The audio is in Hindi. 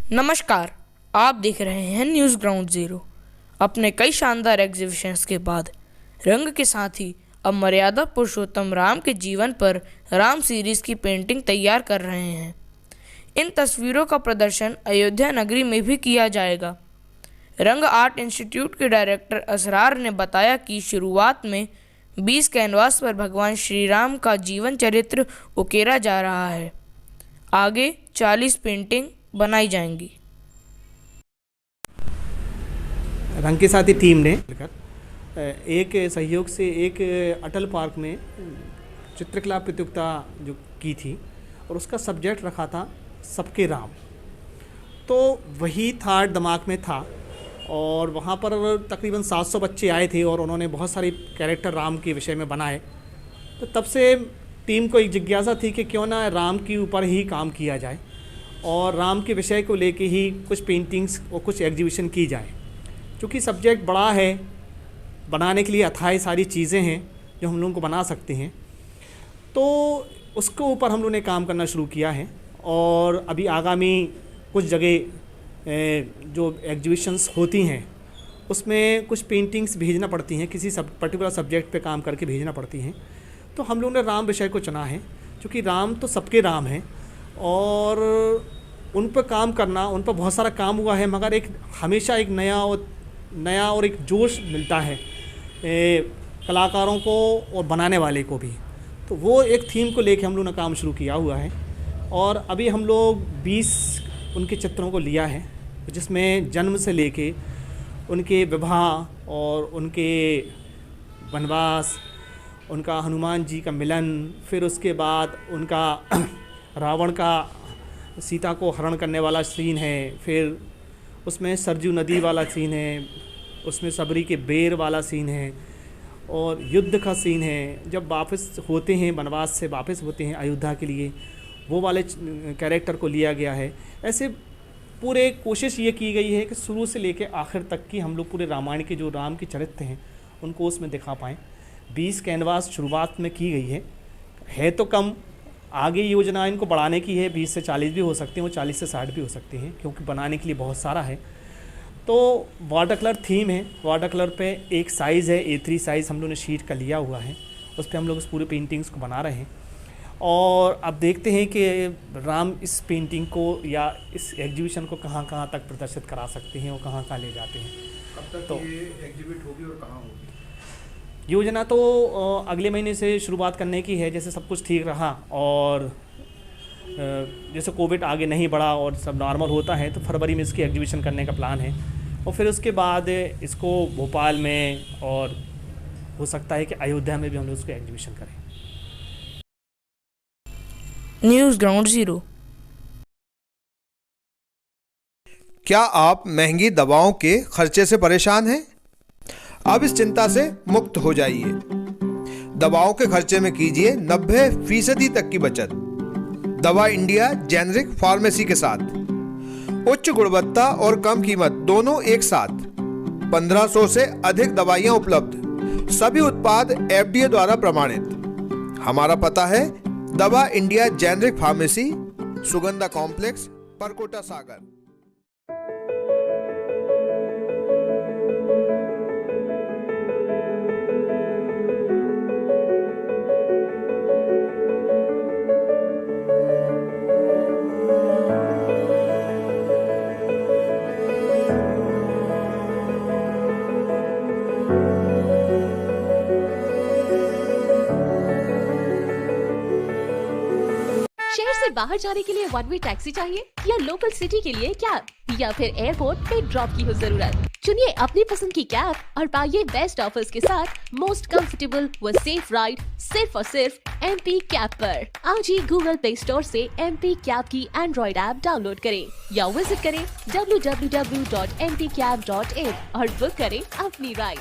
नमस्कार, आप देख रहे हैं न्यूज़ ग्राउंड ज़ीरो। अपने कई शानदार एग्जीबिशंस के बाद रंग के साथ ही अब मर्यादा पुरुषोत्तम राम के जीवन पर राम सीरीज़ की पेंटिंग तैयार कर रहे हैं। इन तस्वीरों का प्रदर्शन अयोध्या नगरी में भी किया जाएगा। रंग आर्ट इंस्टीट्यूट के डायरेक्टर असरार ने बताया कि शुरुआत में 20 कैनवास पर भगवान श्री राम का जीवन चरित्र उकेरा जा रहा है। आगे 40 पेंटिंग बनाई जाएंगी। रंग के साथ ही टीम ने एक सहयोग से एक अटल पार्क में चित्रकला प्रतियोगिता जो की थी और उसका सब्जेक्ट रखा था सबके राम। तो वही था दिमाग में था और वहाँ पर तकरीबन 700 बच्चे आए थे और उन्होंने बहुत सारे कैरेक्टर राम के विषय में बनाए। तो तब से टीम को एक जिज्ञासा थी कि क्यों ना राम के ऊपर ही काम किया जाए और राम के विषय को लेके ही कुछ पेंटिंग्स और कुछ एग्जीबिशन की जाए। क्योंकि सब्जेक्ट बड़ा है, बनाने के लिए अथाई सारी चीज़ें हैं जो हम लोगों को बना सकते हैं, तो उसके ऊपर हम लोगों ने काम करना शुरू किया है। और अभी आगामी कुछ जगह जो एग्जीबिशंस होती हैं उसमें कुछ पेंटिंग्स भेजना पड़ती हैं, किसी पर्टिकुलर सब्जेक्ट पे काम करके भेजना पड़ती हैं। तो हम लोगों ने राम विषय को चुना है क्योंकि राम तो सबके राम हैं और उन पर काम करना, उन पर बहुत सारा काम हुआ है, मगर एक हमेशा एक नया और एक जोश मिलता है कलाकारों को और बनाने वाले को भी। तो वो एक थीम को लेके हम लोगों ने काम शुरू किया हुआ है और अभी हम लोग 20 उनके चित्रों को लिया है, जिसमें जन्म से लेके उनके विवाह और उनके वनवास, उनका हनुमान जी का मिलन, फिर उसके बाद उनका रावण का सीता को हरण करने वाला सीन है, फिर उसमें सरजू नदी वाला सीन है, उसमें सबरी के बेर वाला सीन है और युद्ध का सीन है। जब वापस होते हैं, वनवास से वापस होते हैं अयोध्या के लिए, वो वाले कैरेक्टर को लिया गया है। ऐसे पूरे कोशिश ये की गई है कि शुरू से लेके आखिर तक की हम लोग पूरे रामायण के जो राम के चरित्र हैं उनको उसमें दिखा पाएँ। 20 कैनवास शुरुआत में की गई है तो कम, आगे योजना इनको बढ़ाने की है। 20 से 40 भी हो सकते हैं, वो 40 से 60 भी हो सकते हैं, क्योंकि बनाने के लिए बहुत सारा है। तो वाटर कलर थीम है, वाटर कलर पे एक साइज़ है A3 साइज़ हम लोगों ने शीट का लिया हुआ है, उस पर हम लोग इस पूरे पेंटिंग्स को बना रहे हैं। और अब देखते हैं कि राम इस पेंटिंग को या इस एग्जीबिशन को कहाँ कहाँ तक प्रदर्शित करा सकते हैं और कहाँ कहाँ ले जाते हैं। कब तक तो ये एग्जिबिट होगी और कहाँ होगी? योजना तो अगले महीने से शुरुआत करने की है, जैसे सब कुछ ठीक रहा और जैसे कोविड आगे नहीं बढ़ा और सब नॉर्मल होता है तो फरवरी में इसकी एग्जीबिशन करने का प्लान है। और फिर उसके बाद इसको भोपाल में और हो सकता है कि अयोध्या में भी हम लोग उसको एग्जीबिशन करें। News ground zero. क्या आप महंगी दवाओं के खर्चे से परेशान हैं? अब इस चिंता से मुक्त हो जाइए। दवाओं के खर्चे में कीजिए 90% तक की बचत। दवा इंडिया जेनेरिक फार्मेसी के साथ उच्च गुणवत्ता और कम कीमत दोनों एक साथ। 1500 से अधिक दवाइयां उपलब्ध, सभी उत्पाद FDA द्वारा प्रमाणित। हमारा पता है Dawa India generic pharmacy, Sugandha complex, Parkota Sagar. शहर से बाहर जाने के लिए वन वे टैक्सी चाहिए या लोकल सिटी के लिए कैब या फिर एयरपोर्ट पे ड्रॉप की हो जरूरत? चुनिए अपनी पसंद की कैब और पाइए बेस्ट ऑफर्स के साथ मोस्ट कंफर्टेबल व सेफ राइड सिर्फ और सिर्फ MP कैब पर। आज ही गूगल प्ले स्टोर से MP कैब की एंड्रॉइड ऐप डाउनलोड करें या विजिट करें www.mpcab.in और बुक करें अपनी राइड।